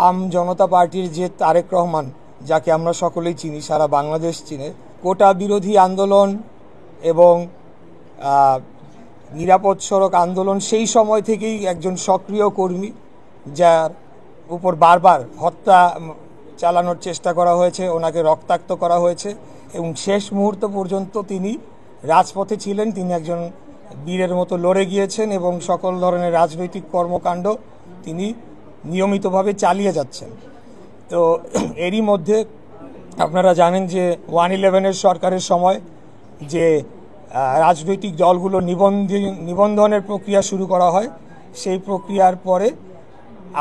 আম জনতা পার্টির যে তারেক রহমান, যাকে আমরা সকলেই চিনি, সারা বাংলাদেশ চিনে, কোটা বিরোধী আন্দোলন এবং নিরাপদ সড়ক আন্দোলন সেই সময় থেকেই একজন সক্রিয় কর্মী, যার উপর বারবার হত্যা চালানোর চেষ্টা করা হয়েছে, ওনাকে রক্তাক্ত করা হয়েছে এবং শেষ মুহূর্ত পর্যন্ত তিনি রাজপথে ছিলেন। তিনি একজন বীরের মতো লড়ে গিয়েছেন এবং সকল ধরনের রাজনৈতিক কর্মকাণ্ড তিনি নিয়মিতভাবে চালিয়ে যাচ্ছেন। তো এরই মধ্যে আপনারা জানেন যে 111-এর সরকারের সময় যে রাজনৈতিক দলগুলো নিবন্ধনের প্রক্রিয়া শুরু করা হয়, সেই প্রক্রিয়ার পরে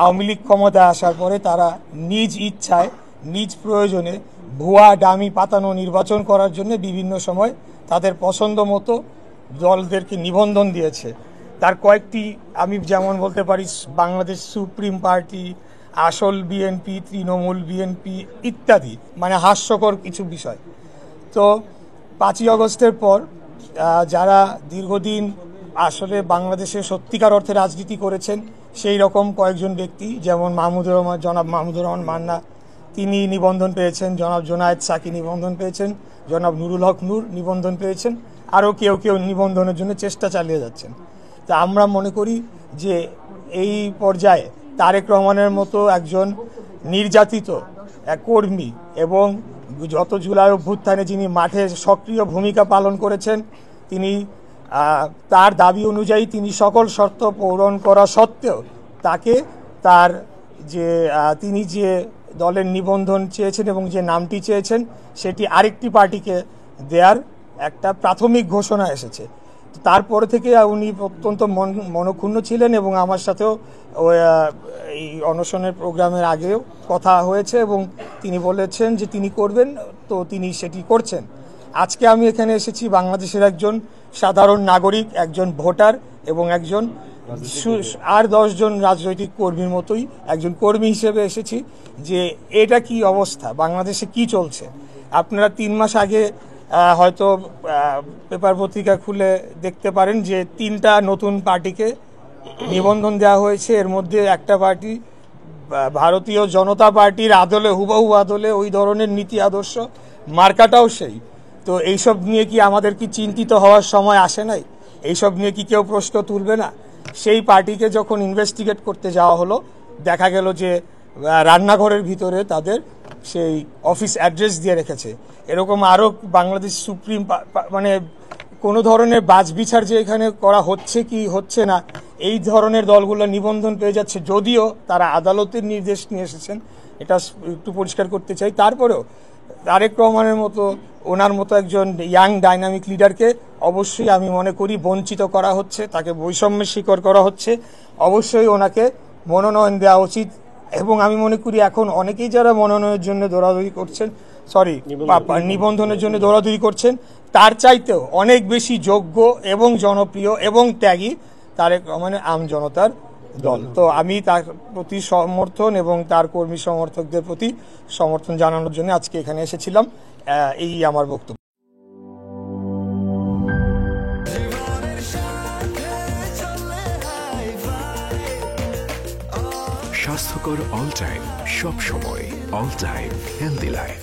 আওয়ামী লীগ ক্ষমতায় আসার পরে তারা নিজ ইচ্ছায় নিজ প্রয়োজনে ভুয়া ডামি পাতানো নির্বাচন করার জন্য বিভিন্ন সময় তাদের পছন্দ মতো দলদেরকে নিবন্ধন দিয়েছে। তার কয়েকটি আমি যেমন বলতে পারি বাংলাদেশ সুপ্রিম পার্টি, আসল বিএনপি, তৃণমূল বিএনপি ইত্যাদি, মানে হাস্যকর কিছু বিষয়। তো 5ই আগস্টের পর যারা দীর্ঘদিন আসলে বাংলাদেশে সত্যিকার অর্থে রাজনীতি করেছেন সেই রকম কয়েকজন ব্যক্তি, যেমন জনাব মাহমুদুর রহমান মান্না, তিনি নিবন্ধন পেয়েছেন, জনাব জোনায়েদ সাকি নিবন্ধন পেয়েছেন, জনাব নুরুল হক নূর নিবন্ধন পেয়েছেন, আরও কেউ কেউ নিবন্ধনের জন্য চেষ্টা চালিয়ে যাচ্ছেন। তা আমরা মনে করি যে এই পর্যায়ে তারেক রহমানের মতো একজন নির্যাতিত এক কর্মী এবং যত জুলাই অভ্যুত্থানে যিনি মাঠে সক্রিয় ভূমিকা পালন করেছেন, তিনি তার দাবি অনুযায়ী তিনি সকল শর্ত পূরণ করা সত্ত্বেও তাকে তার যে তিনি যে দলের নিবন্ধন চেয়েছেন এবং যে নামটি চেয়েছেন সেটি আরেকটি পার্টিকে দেওয়ার একটা প্রাথমিক ঘোষণা এসেছে। তারপরে থেকে উনি অত্যন্ত মনক্ষুণ্ণ ছিলেন এবং আমার সাথেও এই অনশনের প্রোগ্রামের আগেও কথা হয়েছে এবং তিনি বলেছেন যে তিনি করবেন, তো তিনি সেটি করছেন। আজকে আমি এখানে এসেছি বাংলাদেশের একজন সাধারণ নাগরিক, একজন ভোটার এবং একজন আর 10 জন রাজনৈতিক কর্মীর মতোই একজন কর্মী হিসেবে এসেছি যে এটা কি অবস্থা, বাংলাদেশে কি চলছে। আপনারা 3 মাস আগে হয়তো পেপার পত্রিকা খুলে দেখতে পারেন যে 3টা নতুন পার্টিকে নিবন্ধন দেওয়া হয়েছে। এর মধ্যে একটা পার্টি ভারতীয় জনতা পার্টির আদলে, হুবহু আদলে ওই ধরনের নীতি আদর্শ, মার্কাটাও সেই। তো এইসব নিয়ে কি আমাদের কি চিন্তিত হওয়ার সময় আসে নাই? এইসব নিয়ে কি কেউ প্রশ্ন তুলবে না? সেই পার্টিকে যখন ইনভেস্টিগেট করতে যাওয়া হলো, দেখা গেল যে রান্নাঘরের ভিতরে তাদের সেই অফিস অ্যাড্রেস দিয়ে রেখেছে। এরকম আরও বাংলাদেশ সুপ্রিম মানে কোনো ধরনের বাছবিচার যে এখানে করা হচ্ছে কি হচ্ছে না, এই ধরনের দলগুলো নিবন্ধন পেয়ে যাচ্ছে, যদিও তারা আদালতের নির্দেশ নিয়ে এসেছেন, এটা একটু পরিষ্কার করতে চাই। তারপরেও তারেক রহমানের মতো, ওনার মতো একজন ইয়াং ডাইনামিক লিডারকে অবশ্যই আমি মনে করি বঞ্চিত করা হচ্ছে, তাকে বৈষম্যের শিকার করা হচ্ছে। অবশ্যই ওনাকে মনোনয়ন দেওয়া উচিত এবং আমি মনে করি এখন অনেকেই যারা মনোনয়নের জন্য দৌড়াদৌড়ি করছেন, নিবন্ধনের জন্য দৌড়াদৌড়ি করছেন, তার চাইতেও অনেক বেশি যোগ্য এবং জনপ্রিয় এবং ত্যাগী তারেক রহমানের আম জনতার দল। তো আমি তার প্রতি সমর্থন এবং তার কর্মী সমর্থকদের প্রতি সমর্থন জানানোর জন্য আজকে এখানে এসেছিলাম। এই আমার বক্তব্য। স্বাস্থ্যকর অল টাইম, সব সময় অল টাইম হেলদি লাইফ।